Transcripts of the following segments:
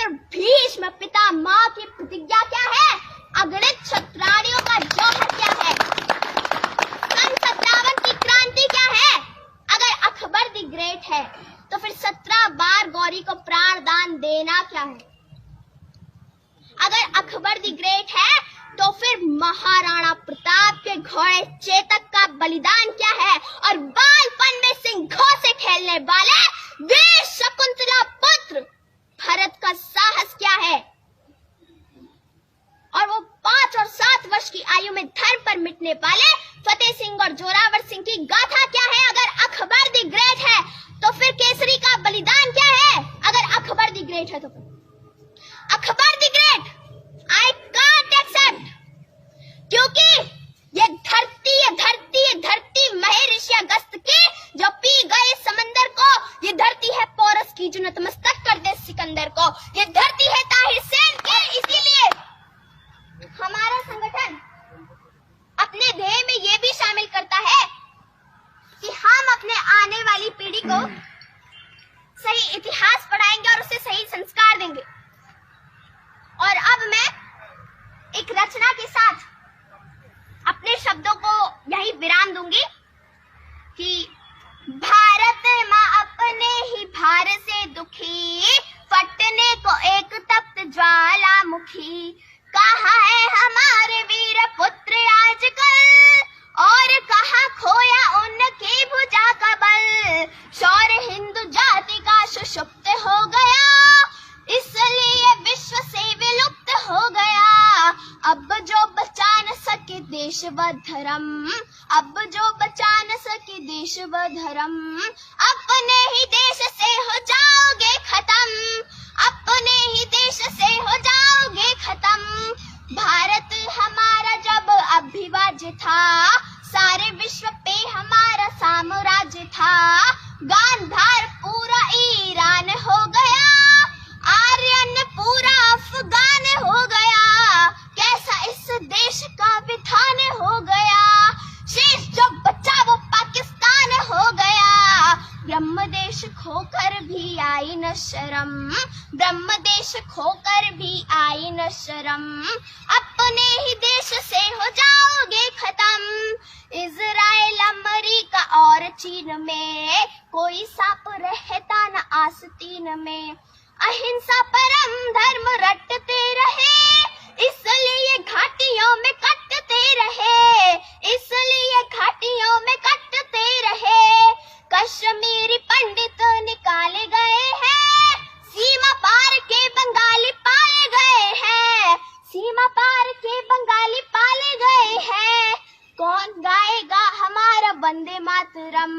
फिर भीष्म पितामह की प्रतिज्ञा क्या है? अगणित क्षत्राणियों का जौहर क्या है? सन 57 की क्रांति क्या है? अगर अकबर द ग्रेट है तो फिर 17 बार गौरी को प्राण दान देना क्या है? अगर अकबर द ग्रेट है तो फिर महाराणा प्रताप के घोड़े चेतक का बलिदान क्या है? और बालपन में सिंहों से खेलने वाले वीर शकुंतला पुत्र भरत का साहस क्या है? और वो 5 और 7 वर्ष की आयु में धर्म पर मिटने वाले फतेह सिंह और जोरावर सिंह की गाथा क्या है? अगर अकबर द ग्रेट है तो फिर केसरी का बलिदान क्या है? अगर अकबर द ग्रेट है तो फिर Akbar the great I can't accept, क्योंकि ये धरती महर्षि अगस्त की जो पी गए समंदर को, ये धरती है पोरस की जो नतमस्तक कर दे सिकंदर को, ये धरती है ताहिर सेन की। इसीलिए हमारा संगठन अपने ध्येय में ये भी शामिल करता है कि हम अपने आने वाली पीढ़ी को सही इतिहास पढ़ाएंगे और उसे सही संस्कार देंगे। और अब मैं एक रचना के साथ अपने शब्दों को यही विराम दूंगी कि भारत माँ अपने ही भार से दुखी, फटने को एक तप्त ज्वालामुखी। कहाँ है हमारे वीर पुत्र आजकल, और कहाँ खोया उनकी भुजा का बल। शौर्य हिंदू जाति का सुषुप्त हो गया, इसलिए विश्व से विलुप्त हो गया। अब जो बचा न सके देश व धर्म, अब जो बचा न सके देश व धर्म, अपने ही देश से हो जाओगे खत्म, अपने ही देश से हो जाओगे खत्म। भारत हमारा जब अभिवाज्य था, सारे विश्व पे हमारा साम्राज्य था। गांधार पूरा ईरान हो गया, आर्यन पूरा अफगान हो गया। कैसा इस देश का विधान हो गया, शेष जो बचा वो पाकिस्तान हो गया। ब्रह्म देश खोकर भी आई न शर्म, ब्रह्म देश खोकर भी आई न शर्म। अपने ही देश से हो जाओगे खत्म। इजराइल अमेरिका और चीन में कोई सांप रहता न आस्तीन में। अहिंसा परम धर्म रटते रहे, इसलिए घाटियों में कटते रहे, इसलिए घाटियों में कटते रहे। कश्मीरी पंडित निकाले गए हैं, सीमा पार के बंगाली पाले गए हैं, सीमा पार के बंगाली पाले गए हैं। कौन गाएगा हमारा वंदे मातरम,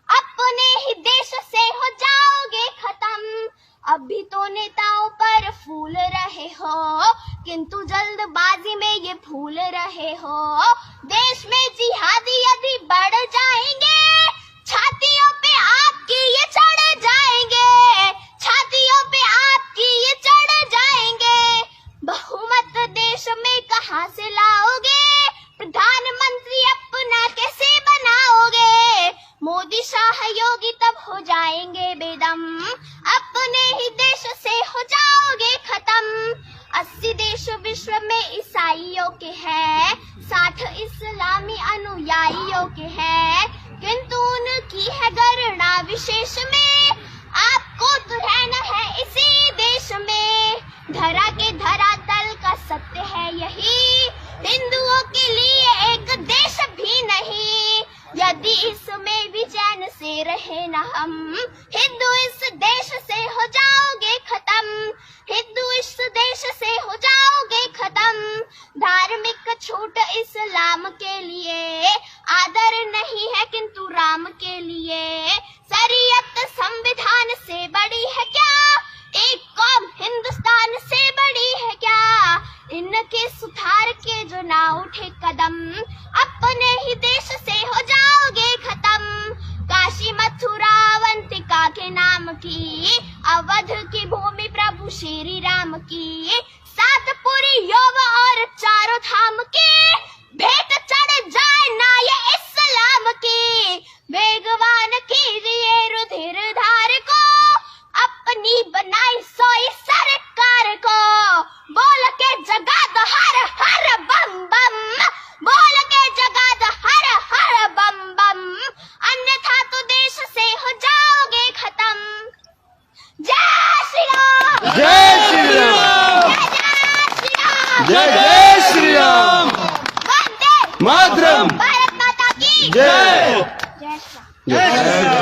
अपने ही देश से हो जाओगे खत्म। अभी तो नेताओं पर फूल रहे हो, किंतु जल्दबाजी में ये भूल रहे हो। देश में जिहादी यदि बढ़ जाएंगे, छातियों पे आपकी ये चढ़ जाएंगे, छातियों पे आपकी ये चढ़ जाएंगे। बहुमत देश में कहां से लाओगे, प्रधानमंत्री अपना कैसे बनाओगे। मोदी शाह योगी तब हो जाएंगे बेदम, अपने ही देश से हो जाओगे खत्म। 80 देश विश्व में ईसाइयों के हैं, 60 इस्लामी अनुयायियों के हैं, किंतु उनकी है गणना विशेष में। आपको तो रहना है इसी देश में, धरा के धरातल का सत्य है यही, हिंदुओं के लिए एक देश भी नहीं। यदि इसमें भी चैन से रहे न हम, हिंदू इस देश से हो जाओगे खत्म, हिंदू इस देश से हो जाओगे खत्म। धार्मिक छूट इस्लाम के लिए, आदर नहीं है किंतु राम के लिए। शरीयत संविधान से बड़ी है क्या, एक कौम हिंदुस्तान से बड़ी है क्या। इनके सुधार के जो ना उठे कदम, अपने ही देश से हो जाओगे खत्म। काशी मथुरा अवंतिका के नाम की, अवध की भूमि प्रभु श्री राम की। सातपुरी यौव और चारों धाम की, भेंट चढ़ जाए ना ये इस्लाम की। वेगवान कीजिए रुधिर धार को, अपनी बनाई सोई सरकार जय श्री राम। वंदे मातरम। भारत माता की जय। जय श्री राम।